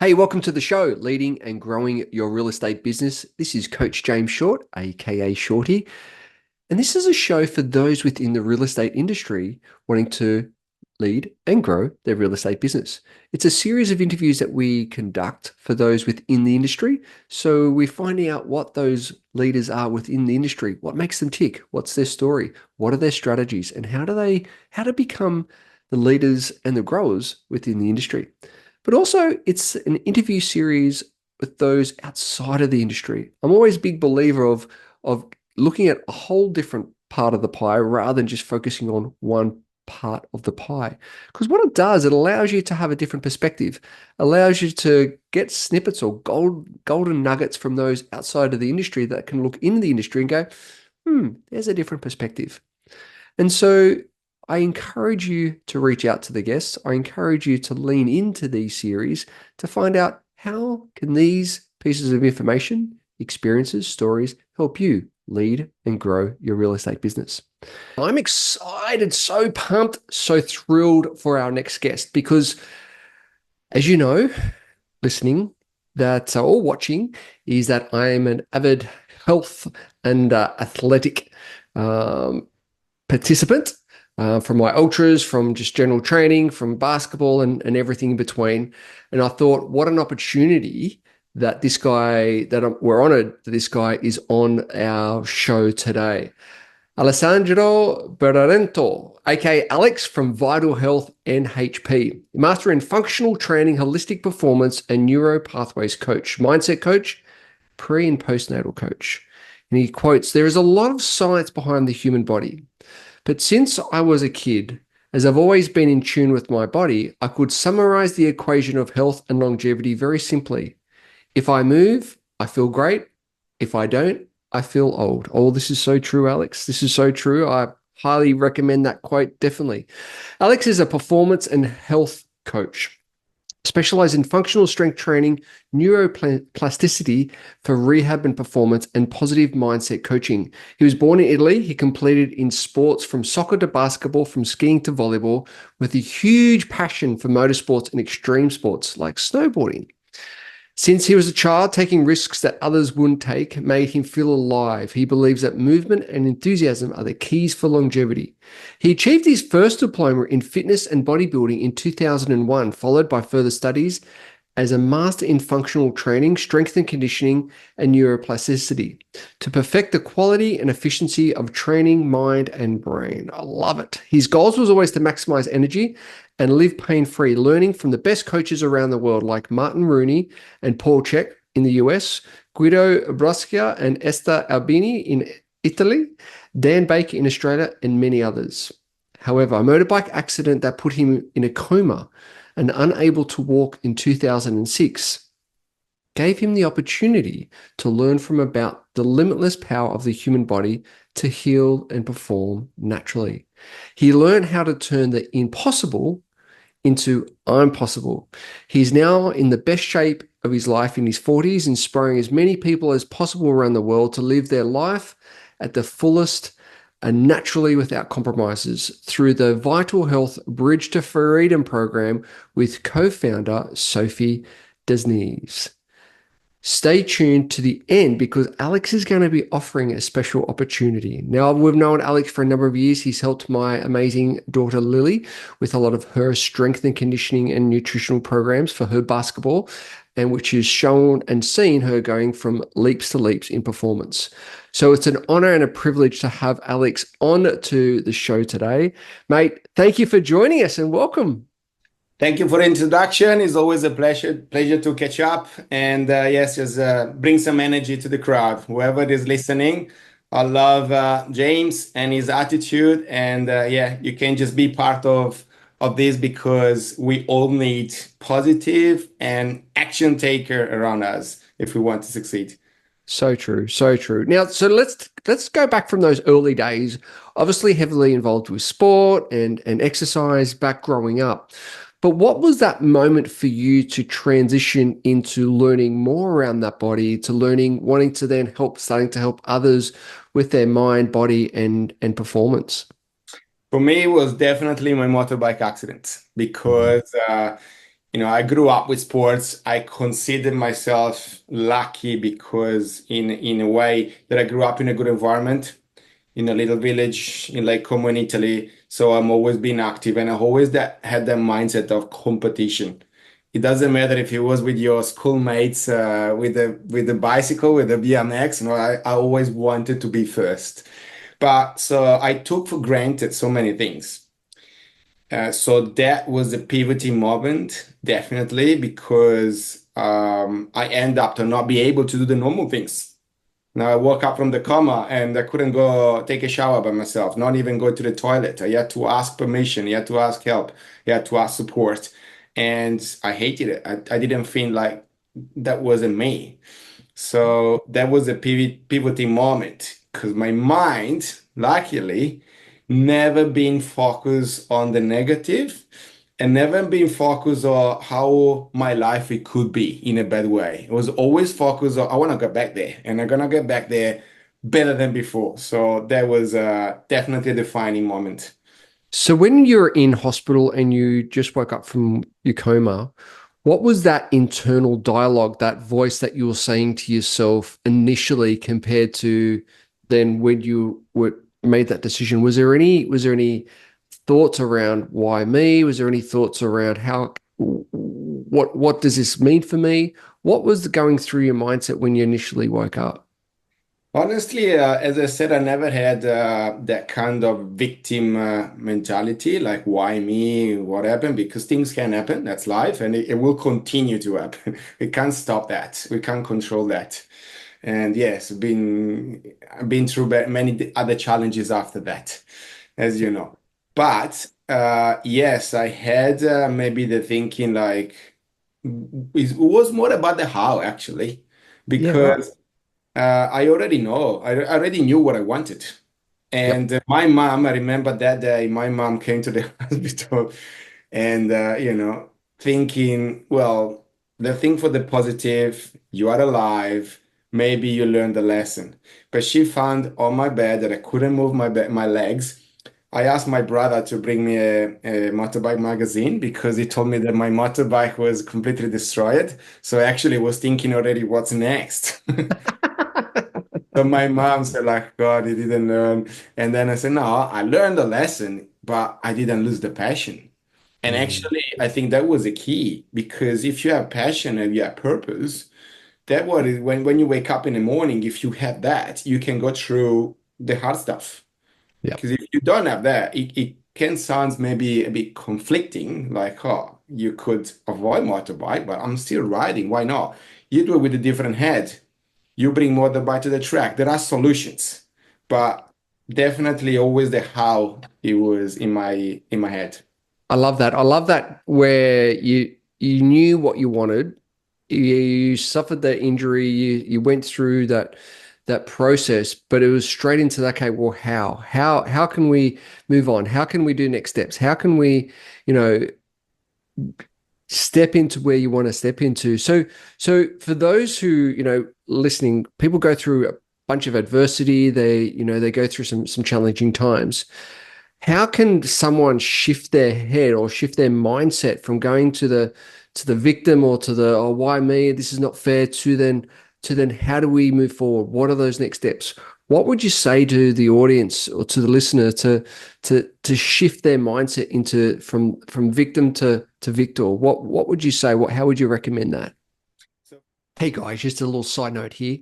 Hey, welcome to the show, Leading and Growing Your Real Estate Business. This is Coach James Short, aka Shorty. And this is a show for those within the real estate industry wanting to lead and grow their real estate business. It's a series of interviews that we conduct for those within the industry. So we're finding out what those leaders are within the industry, what makes them tick, what's their story, what are their strategies, and how to become the leaders and the growers within the industry. But also, it's an interview series with those outside of the industry. I'm always a big believer of looking at a whole different part of the pie rather than just focusing on one part of the pie. Because what it does, it allows you to have a different perspective, allows you to get snippets or golden nuggets from those outside of the industry that can look into the industry and go, there's a different perspective. And so I encourage you to reach out to the guests. I encourage you to lean into these series to find out how can these pieces of information, experiences, stories help you lead and grow your real estate business. I'm excited, so pumped, so thrilled for our next guest because, as you know, listening that or watching is that I am an avid health and athletic participant from my ultras, from just general training, from basketball and everything in between. And I thought, what an opportunity that this guy, we're honored that this guy is on our show today. Alessandro Berenato, aka Alex from Vital Health NHP, master in functional training, holistic performance, and neuro pathways coach, mindset coach, pre and postnatal coach. And he quotes, "There is a lot of science behind the human body. But since I was a kid, as I've always been in tune with my body, I could summarize the equation of health and longevity very simply. If I move, I feel great. If I don't, I feel old." Oh, this is so true, Alex. This is so true. I highly recommend that quote, definitely. Alex is a performance and health coach, specialize in functional strength training, neuroplasticity for rehab and performance, and positive mindset coaching. He was born in Italy. He completed in sports from soccer to basketball, from skiing to volleyball, with a huge passion for motorsports and extreme sports like snowboarding. Since he was a child, taking risks that others wouldn't take made him feel alive. He believes that movement and enthusiasm are the keys for longevity. He achieved his first diploma in fitness and bodybuilding in 2001, followed by further studies as a master in functional training, strength and conditioning, and neuroplasticity to perfect the quality and efficiency of training mind and brain. I love it. His goals was always to maximize energy and live pain-free, learning from the best coaches around the world like Martin Rooney and Paul Chek in the US, Guido Brusca and Esther Albini in Italy, Dan Baker in Australia, and many others. However, a motorbike accident that put him in a coma and unable to walk in 2006 gave him the opportunity to learn from about the limitless power of the human body to heal and perform naturally. He learned how to turn the impossible into I'm possible. He's now in the best shape of his life in his 40s, inspiring as many people as possible around the world to live their life at the fullest and naturally without compromises through the Vital Health Bridge to Freedom program with co-founder Sophie Desnies. Stay tuned to the end because Alex is going to be offering a special opportunity. Now, we've known Alex for a number of years. He's helped my amazing daughter Lily with a lot of her strength and conditioning and nutritional programs for her basketball, and which has shown and seen her going from leaps to leaps in performance. So it's an honor and a privilege to have Alex on to the show today. Mate, thank you for joining us and welcome. Thank you for the introduction. It's always a pleasure to catch up and yes, just bring some energy to the crowd. Whoever is listening, I love James and his attitude, and yeah, you can just be part of this because we all need positive and action taker around us if we want to succeed. So true, so true. Now, so let's go back from those early days, obviously heavily involved with sport and exercise back growing up. But what was that moment for you to transition into learning more around that body, to learning, wanting to then starting to help others with their mind, body, and performance? For me, it was definitely my motorbike accident because I grew up with sports. I consider myself lucky because in a way that I grew up in a good environment, in a little village in Lake Como in Italy. So I'm always been active and I've always had that mindset of competition. It doesn't matter if it was with your schoolmates, with the bicycle, with the BMX, I always wanted to be first. But so I took for granted so many things. So that was a pivoting moment, definitely, because I end up to not be able to do the normal things. Now I woke up from the coma and I couldn't go take a shower by myself, not even go to the toilet. I had to ask permission, I had to ask help, I had to ask support. And I hated it. I didn't feel like that wasn't me. So that was a pivoting moment because my mind, luckily, never been focused on the negative and never been focused on how my life it could be in a bad way. It was always focused on I want to get back there and I'm gonna get back there better than before. So that was definitely a defining moment. So when you're in hospital and you just woke up from your coma, what was that internal dialogue, that voice that you were saying to yourself initially compared to then when you were made that decision? Was there any thoughts around why me? Was there any thoughts around how what does this mean for me? What was going through your mindset when you initially woke up? Honestly, as I said, I never had that kind of victim mentality, like why me, what happened, because things can happen. That's life, and it will continue to happen. We can't stop that. We can't control that. And yes, I've been through many other challenges after that, as you know. But yes, I had maybe the thinking like it was more about the how actually, Yeah, right. because I already know. I already knew what I wanted. Yep. And my mom, I remember that day, my mom came to the hospital and, thinking, well, the thing for the positive, you are alive, maybe you learned the lesson. But she found on my bed that I couldn't move my legs. I asked my brother to bring me a motorbike magazine because he told me that my motorbike was completely destroyed. So I actually was thinking already what's next. So my mom said, like, God, he didn't learn. And then I said, no, I learned a lesson, but I didn't lose the passion. And Mm, actually, I think that was a key because if you have passion and you have purpose, that what is when you wake up in the morning, if you have that, you can go through the hard stuff. yep. Because if you don't have that, it can sound maybe a bit conflicting, like, oh, you could avoid motorbike, but I'm still riding. Why not? You do it with a different head. You bring motorbike to the track. There are solutions, but definitely always the how it was in my head. I love that. I love that where you knew what you wanted. You suffered that injury. You went through that process, but it was straight into that, okay, well, how can we move on? How can we do next steps? How can we, you know, step into where you want to step into? So for those who, listening, people go through a bunch of adversity. They go through some challenging times. How can someone shift their head or shift their mindset from going to the victim or to the, oh, why me? This is not fair, to then how do we move forward? What are those next steps? What would you say to the audience or to the listener to shift their mindset into from victim to victor? What would you say? How would you recommend that? So Hey guys, just a little side note here.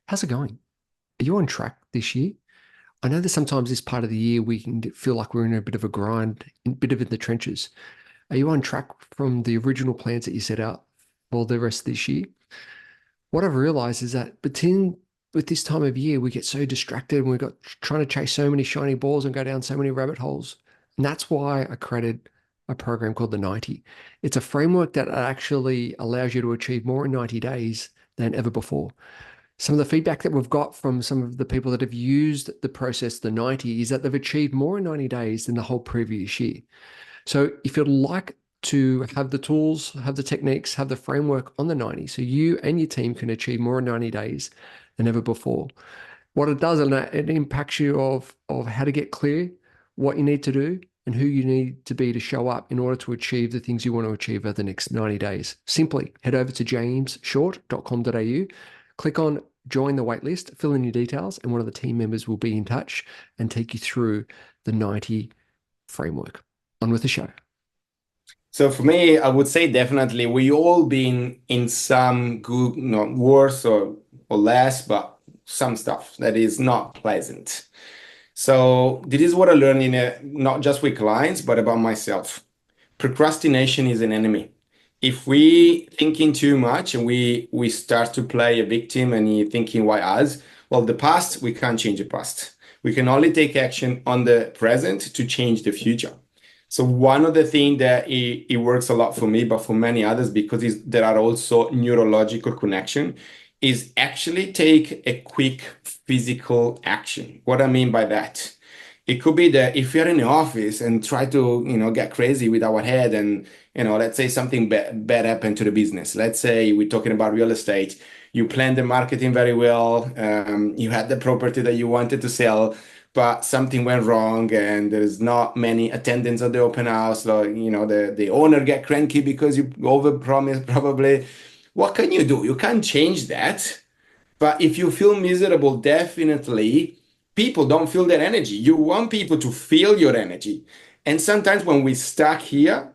How's it going? Are you on track this year? I know that sometimes this part of the year we can feel like we're in a bit of a grind, a bit of in the trenches. Are you on track from the original plans that you set out for the rest of this year? What I've realized is that between with this time of year, we get so distracted and we've got trying to chase so many shiny balls and go down so many rabbit holes. And that's why I created a program called the 90. It's a framework that actually allows you to achieve more in 90 days than ever before. Some of the feedback that we've got from some of the people that have used the process, the 90, is that they've achieved more in 90 days than the whole previous year. So if you'd like to have the tools, have the techniques, have the framework on the 90, so you and your team can achieve more in 90 days than ever before. What it does, and it impacts you of how to get clear, what you need to do, and who you need to be to show up in order to achieve the things you want to achieve over the next 90 days. Simply head over to jamesshort.com.au, click on join the waitlist, fill in your details, and one of the team members will be in touch and take you through the 90 framework. On with the show. So for me, I would say definitely we all been in some good, not worse or less, but some stuff that is not pleasant. So this is what I learned not just with clients, but about myself. Procrastination is an enemy. If we thinking too much and we start to play a victim and you're thinking, why us? Well, the past, we can't change the past. We can only take action on the present to change the future. So one of the things that it works a lot for me, but for many others, because there are also neurological connection, is actually take a quick physical action. What I mean by that, it could be that if you're in the office and try to, get crazy with our head and, let's say something bad happened to the business. Let's say we're talking about real estate. You planned the marketing very well. You had the property that you wanted to sell, but something went wrong and there's not many attendants at the open house. Or, the owner get cranky because you overpromised probably. What can you do? You can't change that. But if you feel miserable, definitely people don't feel that energy. You want people to feel your energy. And sometimes when we stuck here,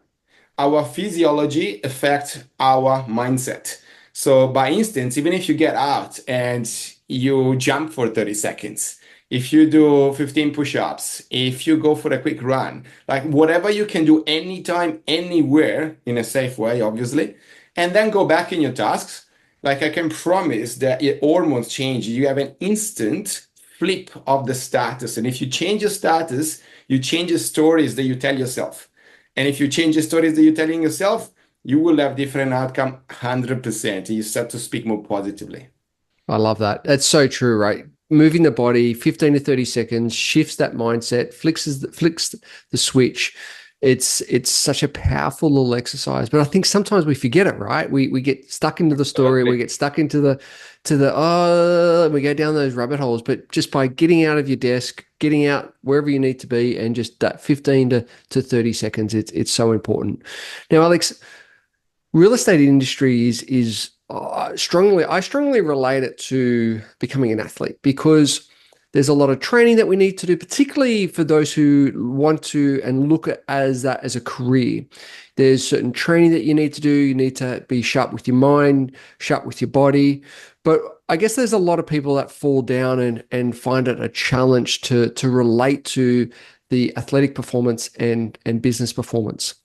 our physiology affects our mindset. So by instance, even if you get out and you jump for 30 seconds, if you do 15 push-ups, if you go for a quick run, like whatever you can do anytime, anywhere in a safe way, obviously, and then go back in your tasks, like I can promise that your hormones change. You have an instant flip of the status. And if you change your status, you change the stories that you tell yourself. And if you change the stories that you're telling yourself, you will have different outcome 100%. You start to speak more positively. I love that. That's so true, right? Moving the body 15 to 30 seconds, shifts that mindset, flicks the switch. It's such a powerful little exercise, but I think sometimes we forget it, right? We get stuck into the story, we get stuck into we go down those rabbit holes. But just by getting out of your desk, getting out wherever you need to be, and just that 15 to 30 seconds, it's so important. Now, Alex, real estate industry is I strongly relate it to becoming an athlete, because there's a lot of training that we need to do, particularly for those who want to and look at that as a career. There's certain training that you need to do. You need to be sharp with your mind, sharp with your body. But I guess there's a lot of people that fall down and find it a challenge to relate to the athletic performance and business performance.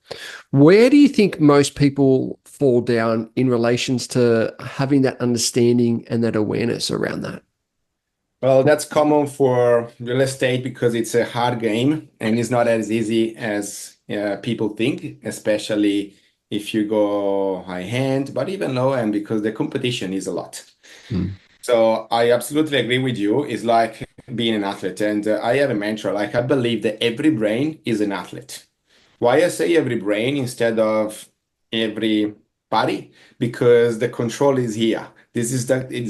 Where do you think most people fall down in relations to having that understanding and that awareness around that? Well, that's common for real estate because it's a hard game and it's not as easy as people think, especially if you go high end, but even low end, because the competition is a lot. So I absolutely agree with you. It's like being an athlete. And I have a mantra, like I believe that every brain is an athlete. Why I say every brain instead of every body? Because the control is here. It's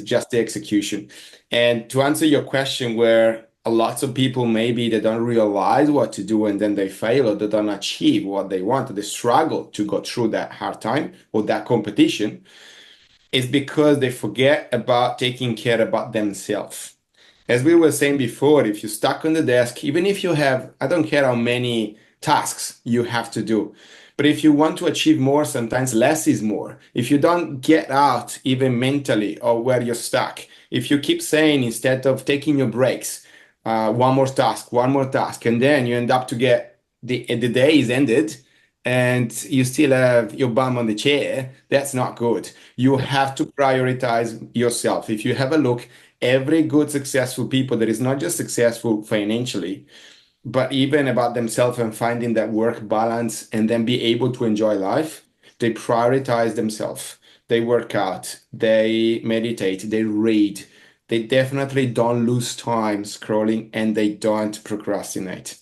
just the execution. And to answer your question, where a lots of people maybe they don't realize what to do and then they fail or they don't achieve what they want, or they struggle to go through that hard time or that competition, is because they forget about taking care about themselves. As we were saying before, if you're stuck on the desk, even if you have, I don't care how many tasks you have to do, but if you want to achieve more, sometimes less is more. If you don't get out even mentally or where you're stuck, if you keep saying instead of taking your breaks, one more task, and then you end up to get the day is ended and you still have your bum on the chair, that's not good. You have to prioritize yourself. If you have a look, every good successful people that is not just successful financially, but even about themselves and finding that work balance and then be able to enjoy life, they prioritize themselves. They work out, they meditate, they read. They definitely don't lose time scrolling and they don't procrastinate.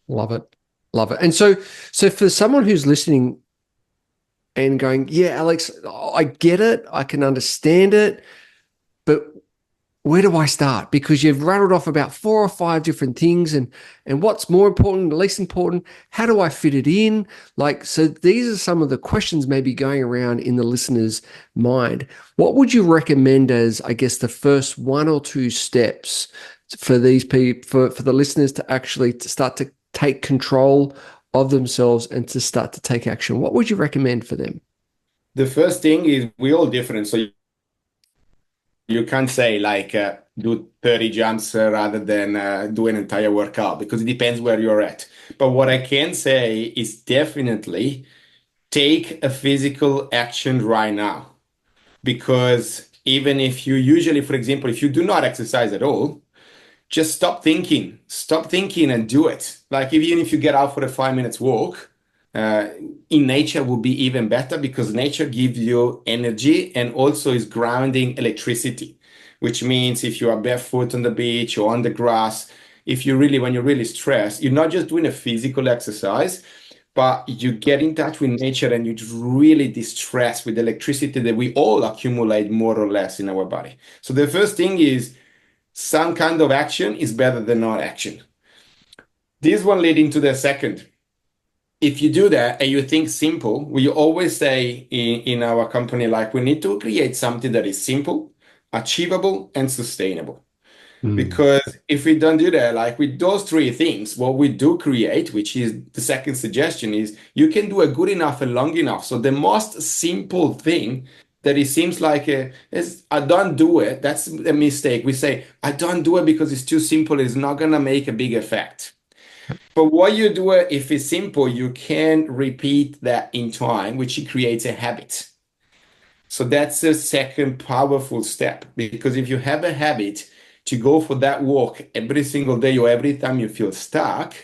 Love it. Love it. And so for someone who's listening and going, yeah, Alex, I get it. I can understand it. But where do I start? Because you've rattled off about 4 or 5 different things, and what's more important, least important, how do I fit it in? Like, so these are some of the questions maybe going around in the listener's mind. What would you recommend as, I guess, the first 1 or 2 steps for these people, for the listeners to actually to start to take control of themselves and to start to take action? What would you recommend for them? The first thing is we're all different. So you can't say like do 30 jumps rather than do an entire workout because it depends where you're at. But what I can say is definitely take a physical action right now. Because even if you usually, for example, if you do not exercise at all, just stop thinking and do it. Like even if you get out for a 5 minutes walk, uh, in nature will be even better because nature gives you energy and also is grounding electricity, which means if you are barefoot on the beach or on the grass, if you really, when you're really stressed, you're not just doing a physical exercise, but you get in touch with nature and you really distress with electricity that we all accumulate more or less in our body. So the first thing is some kind of action is better than no action. This one leading to the second. If you do that and you think simple, we always say in our company, like we need to create something that is simple, achievable, and sustainable. Mm. Because if we don't do that, like with those three things, what we do create, which is the second suggestion, is you can do a good enough and long enough. So the most simple thing that it seems like is I don't do it. That's a mistake. We say I don't do it because it's too simple. It's not gonna make a big effect. But what you do it if it's simple, you can repeat that in time, which creates a habit. So that's the second powerful step because if you have a habit to go for that walk every single day or every time you feel stuck,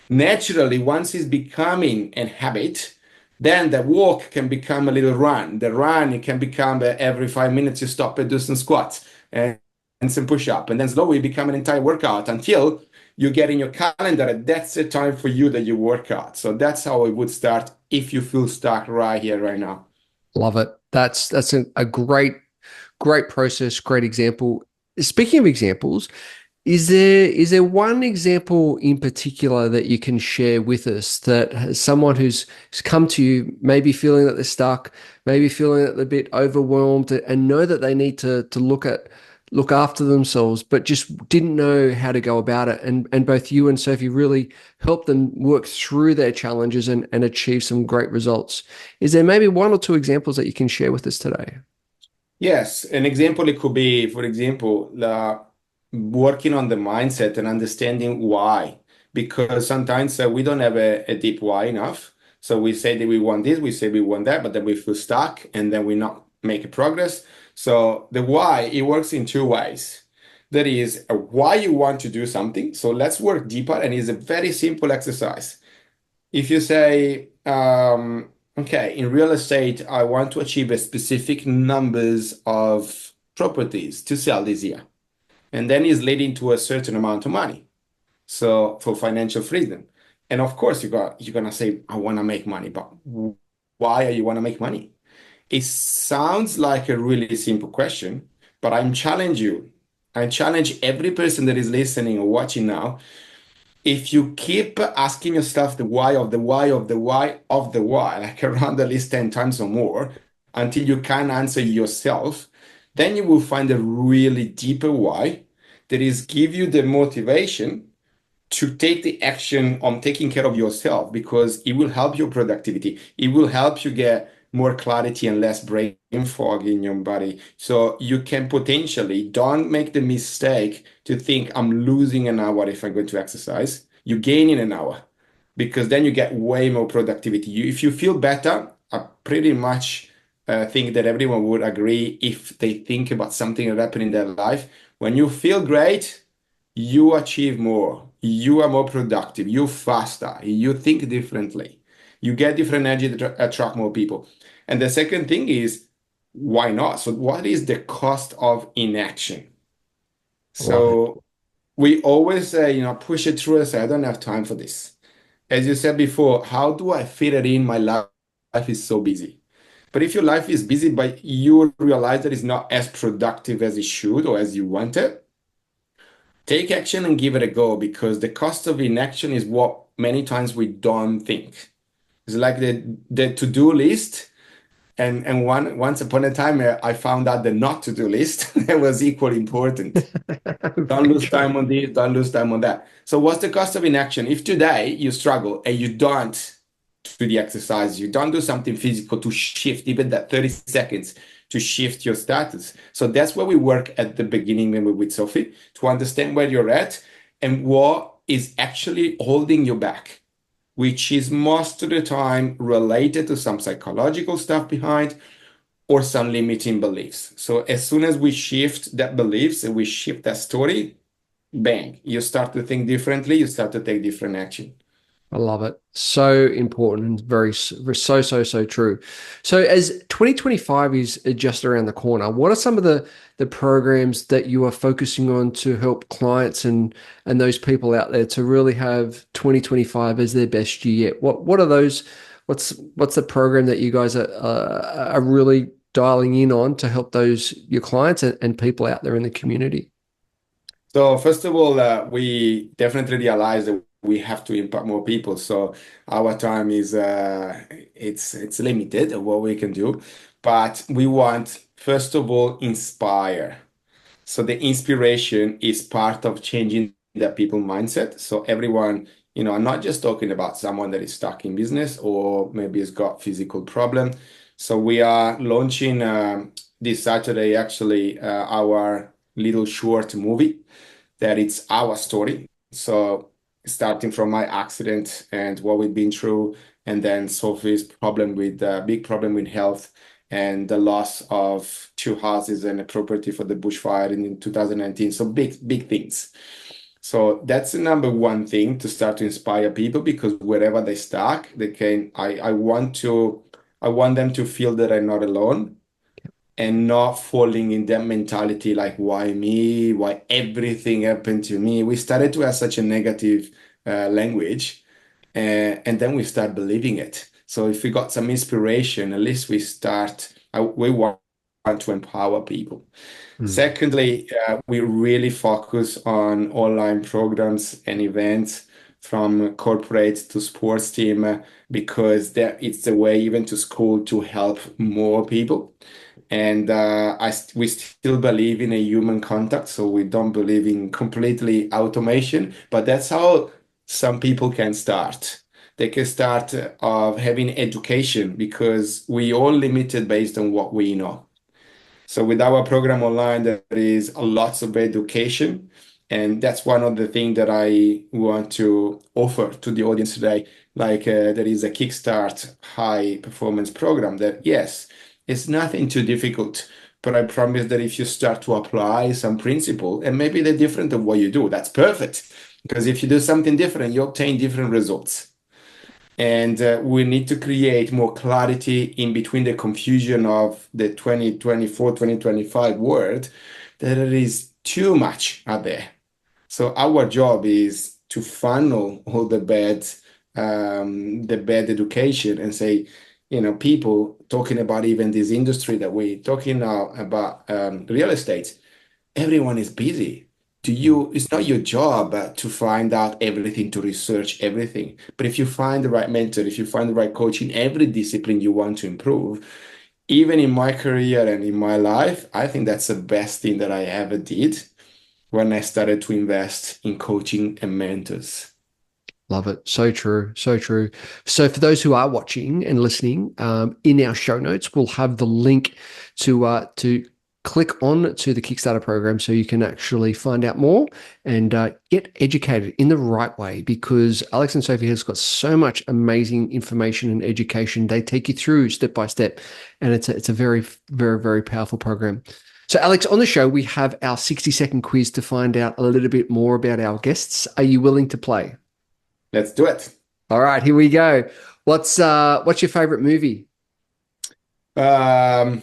naturally, once it's becoming a habit, then the walk can become a little run. The run, it can become every 5 minutes you stop and do some squats and some push up. And then slowly become an entire workout until you get in your calendar and that's the time for you that you work out. So that's how it would start if you feel stuck right here, right now. Love it. That's a great process, great example. Speaking of examples, is there one example in particular that you can share with us that has someone who's come to you, maybe feeling that they're stuck, maybe feeling that they're a bit overwhelmed, and know that they need to look after themselves, but just didn't know how to go about it. And both you and Sophie really helped them work through their challenges and achieve some great results. Is there maybe 1 or 2 examples that you can share with us today? Yes, an example it could be, for example, working on the mindset and understanding why. Because sometimes we don't have a deep why enough. So we say that we want this, we say we want that, but then we feel stuck and then we not make a progress. So the why, it works in 2 ways. That is why you want to do something. So let's work deeper, and it's a very simple exercise. If you say, okay, in real estate, I want to achieve a specific numbers of properties to sell this year, and then it's leading to a certain amount of money. So for financial freedom, and of course you're gonna say, I want to make money, but why are you want to make money? It sounds like a really simple question, but I'm challenge you. I challenge every person that is listening or watching now if you keep asking yourself the why of the why of the why of the why, like around at least 10 times or more, until you can answer yourself, then you will find a really deeper why that is give you the motivation to take the action on taking care of yourself because it will help your productivity. It will help you get more clarity and less brain fog in your body. So you can potentially don't make the mistake to think I'm losing an hour if I'm going to exercise. You gain in an hour because then you get way more productivity. If you feel better, I pretty much think that everyone would agree if they think about something that happened in their life. When you feel great, you achieve more, you are more productive, you faster, you think differently, you get different energy to attract more people. And the second thing is, why not? So, what is the cost of inaction? I love it. So, we always say, push it through and say, I don't have time for this. As you said before, how do I fit it in? My life is so busy. But if your life is busy, but you realize that it's not as productive as it should or as you want it, take action and give it a go, because the cost of inaction is what many times we don't think. It's like the to-do list. And once upon a time, I found out the not to-do list that was equally important. Don't Very lose true. time on this, don't lose time on that. So what's the cost of inaction? If today you struggle and you don't do the exercise, you don't do something physical to shift even that 30 seconds to shift your status. So that's where we work at the beginning when we're with Sophie, to understand where you're at and what is actually holding you back, which is most of the time related to some psychological stuff behind or some limiting beliefs. So as soon as we shift that beliefs and we shift that story, bang, you start to think differently, you start to take different action. I love it. So important and so true. So as 2025 is just around the corner, what are some of the programs that you are focusing on to help clients and those people out there to really have 2025 as their best year yet? What are those? What's the program that you guys are really dialing in on to help those your clients and people out there in the community? So first of all, we definitely realize that we have to impact more people. So our time is it's limited of what we can do, but we want first of all inspire. So the inspiration is part of changing the people mindset. So everyone, I'm not just talking about someone that is stuck in business or maybe has got physical problem. So we are launching this Saturday actually our little short movie that it's our story. So starting from my accident and what we've been through, and then Sophie's problem with big problem with health and the loss of two houses and a property for the bushfire in 2019. So big things. So that's the number one thing, to start to inspire people, because wherever they stuck, they can. I want them to feel that I'm not alone and not falling in that mentality like, why me? Why everything happened to me? We started to have such a negative language, and then we start believing it. So if we got some inspiration, at least we want to empower people. Mm. Secondly, we really focus on online programs and events from corporate to sports team, because it's the way even to school to help more people. And we still believe in a human contact, so we don't believe in completely automation, but that's how some people can start. They can start of having education, because we all limited based on what we know. So with our program online, there is lots of education, and that's one of the things that I want to offer to the audience today. Like there is a Kickstart high performance program that, yes, it's nothing too difficult, but I promise that if you start to apply some principle, and maybe they're different of what you do, that's perfect. Because if you do something different, you obtain different results. And we need to create more clarity in between the confusion of the 2024, 2025 world, that there is too much out there. So our job is to funnel all the bad education, and say, people talking about even this industry that we're talking now about, real estate, everyone is busy. It's not your job to find out everything, to research everything. But if you find the right mentor, if you find the right coach in every discipline you want to improve, even in my career and in my life, I think that's the best thing that I ever did when I started to invest in coaching and mentors. Love it. So true. So true. So for those who are watching and listening, in our show notes, we'll have the link to click on to the Kickstarter program so you can actually find out more and get educated in the right way, because Alex and Sophie has got so much amazing information and education. They take you through step by step, and it's a very, very, very powerful program. So Alex, on the show, we have our 60-second quiz to find out a little bit more about our guests. Are you willing to play? Let's do it. All right, here we go. What's your favorite movie? Um,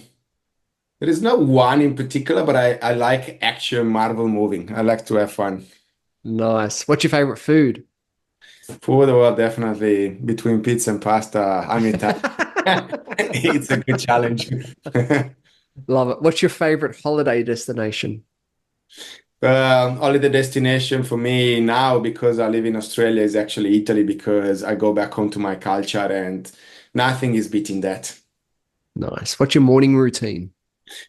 there is no one in particular, but I like action Marvel moving. I like to have fun. Nice. What's your favorite food? Food, well, definitely between pizza and pasta, I'm Italian. It's a good challenge. Love it. What's your favorite holiday destination? Holiday destination for me now, because I live in Australia, is actually Italy, because I go back home to my culture and nothing is beating that. Nice. What's your morning routine?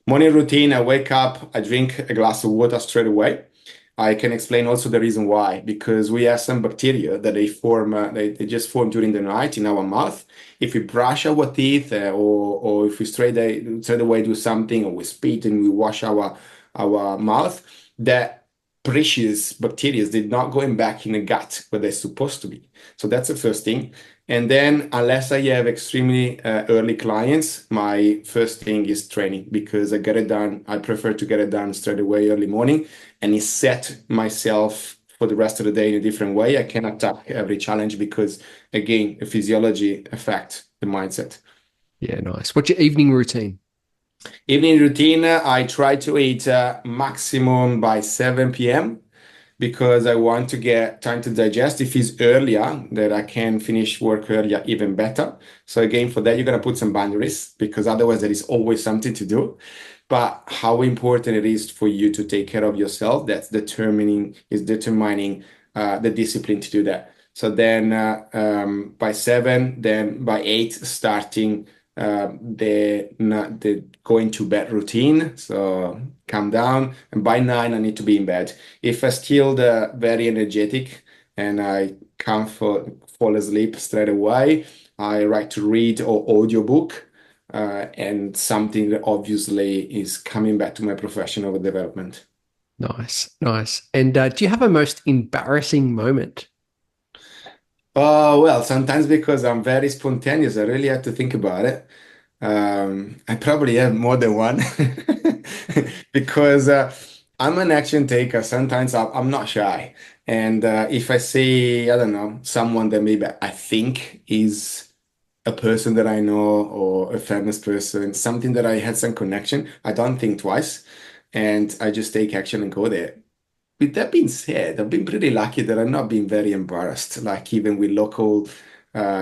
Morning routine, I wake up, I drink a glass of water straight away. I can explain also the reason why, because we have some bacteria that they just form during the night in our mouth. If we brush our teeth or if we straight away do something or we spit and we wash our mouth, that precious bacteria did not going back in the gut where they're supposed to be. So that's the first thing. And then, unless I have extremely early clients, my first thing is training because I get it done. I prefer to get it done straight away early morning and it set myself for the rest of the day in a different way. I can attack every challenge because, again, the physiology affects the mindset. Yeah, nice. What's your evening routine? Evening routine, I try to eat maximum by 7 p.m. because I want to get time to digest. If it's earlier, that I can finish work earlier, even better. So again, for that, you're gonna put some boundaries because otherwise there is always something to do. But how important it is for you to take care of yourself, that's determining the discipline to do that. So then by 7, then by 8, starting the going to bed routine. So calm down, and by 9, I need to be in bed. If I still very energetic and I can't fall asleep straight away, I like to read or audiobook, and something that obviously is coming back to my professional development. Nice, nice. And do you have a most embarrassing moment? Oh, well, sometimes because I'm very spontaneous, I really have to think about it. I probably have more than one because I'm an action taker. Sometimes I'm not shy. And if I see, I don't know, someone that maybe I think is a person that I know or a famous person, something that I had some connection, I don't think twice. And I just take action and go there. With that being said, I've been pretty lucky that I've not been very embarrassed, like even with local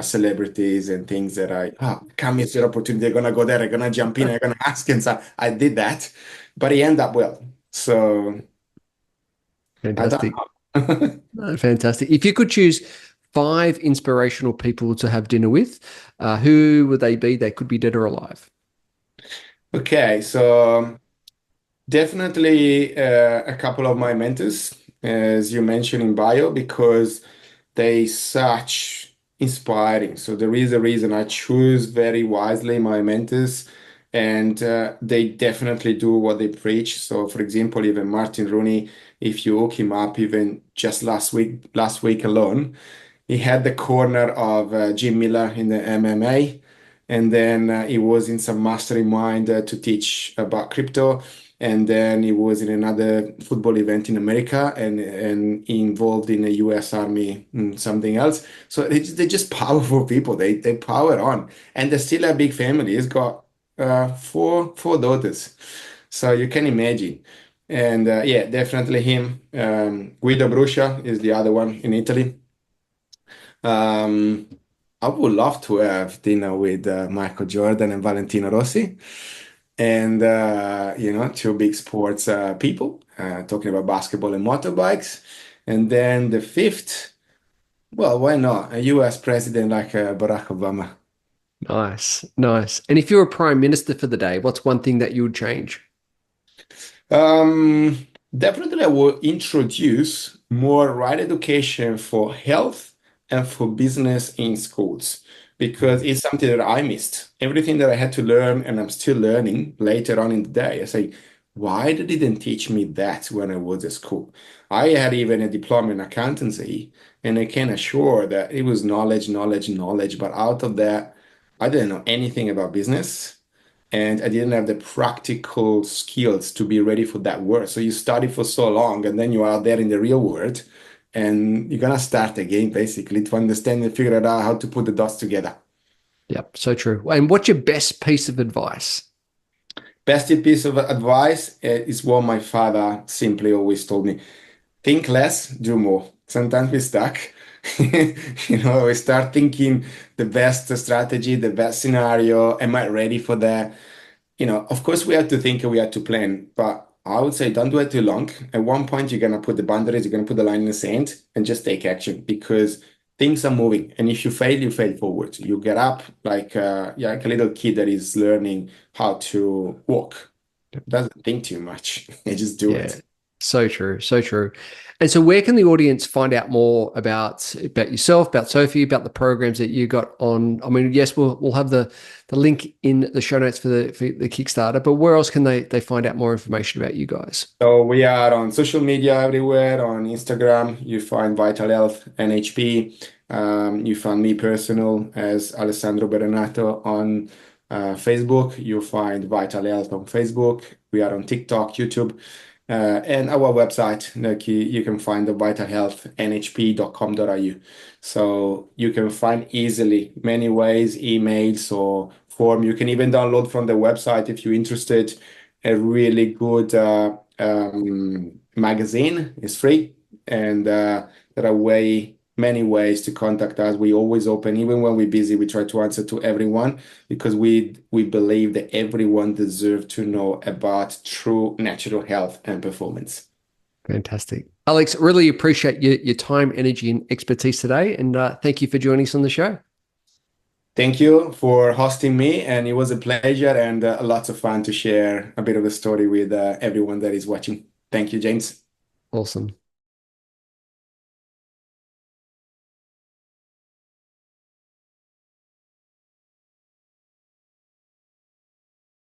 celebrities and things that can't miss your opportunity. They're gonna go there, they're gonna jump in, they're gonna ask, and so I did that, but it ended up well. So I don't Fantastic. know. Fantastic. If you could choose five inspirational people to have dinner with, who would they be? They could be dead or alive. Okay, so definitely a couple of my mentors, as you mentioned in bio, because they such inspiring. So there is a reason I choose very wisely my mentors, and they definitely do what they preach. So, for example, even Martin Rooney, if you hook him up, even just last week alone, he had the corner of Jim Miller in the MMA, and then he was in some mastermind to teach about crypto. And then he was in another football event in America and involved in the US Army, something else. So they're just powerful people. They power on, and they're still a big family. He's got four daughters, so you can imagine. And yeah, definitely him. Guido Bruscia is the other one in Italy. Um, I would love to have dinner with Michael Jordan and Valentino Rossi, and two big sports people talking about basketball and motorbikes. And then the fifth, well, why not? A US president like Barack Obama. Nice, nice. And if you're a prime minister for the day, what's one thing that you would change? Definitely, I will introduce more right education for health and for business in schools because it's something that I missed. Everything that I had to learn and I'm still learning later on in the day. I say, why they didn't teach me that when I was at school? I had even a diploma in accountancy, and I can assure that it was knowledge, knowledge, knowledge. But out of that, I didn't know anything about business and I didn't have the practical skills to be ready for that work. So you study for so long and then you are there in the real world and you're gonna start again basically to understand and figure out how to put the dots together. Yep, so true. And what's your best piece of advice? Best piece of advice is what my father simply always told me. Think less, do more. Sometimes we stuck. We start thinking the best strategy, the best scenario. Am I ready for that? Of course, we have to think and we have to plan, but I would say don't do it too long. At one point, you're going to put the boundaries, you're going to put the line in the sand and just take action because things are moving. And if you fail forward. You get up like a little kid that is learning how to walk. Doesn't think too much. They just do Yeah, it. so true, so true. And so, where can the audience find out more about yourself, about Sophie, about the programs that you got on? I mean, yes, we'll have the link in the show notes for the Kickstarter, but where else can they find out more information about you guys? So we are on social media everywhere. On Instagram, you find Vital Health NHP. You find me personal as Alessandro Berenato on Facebook. You find Vital Health on Facebook. We are on TikTok, YouTube, and our website. Like you can find the vitalhealthnhp.com.au. So you can find easily many ways, emails or form. You can even download from the website if you're interested. A really good magazine is free, and there are many ways to contact us. We always open, even when we're busy. We try to answer to everyone because we believe that everyone deserves to know about true natural health and performance. Fantastic, Alex. Really appreciate your time, energy, and expertise today, and thank you for joining us on the show. Thank you for hosting me, and it was a pleasure and lots of fun to share a bit of the story with everyone that is watching. Thank you, James. Awesome.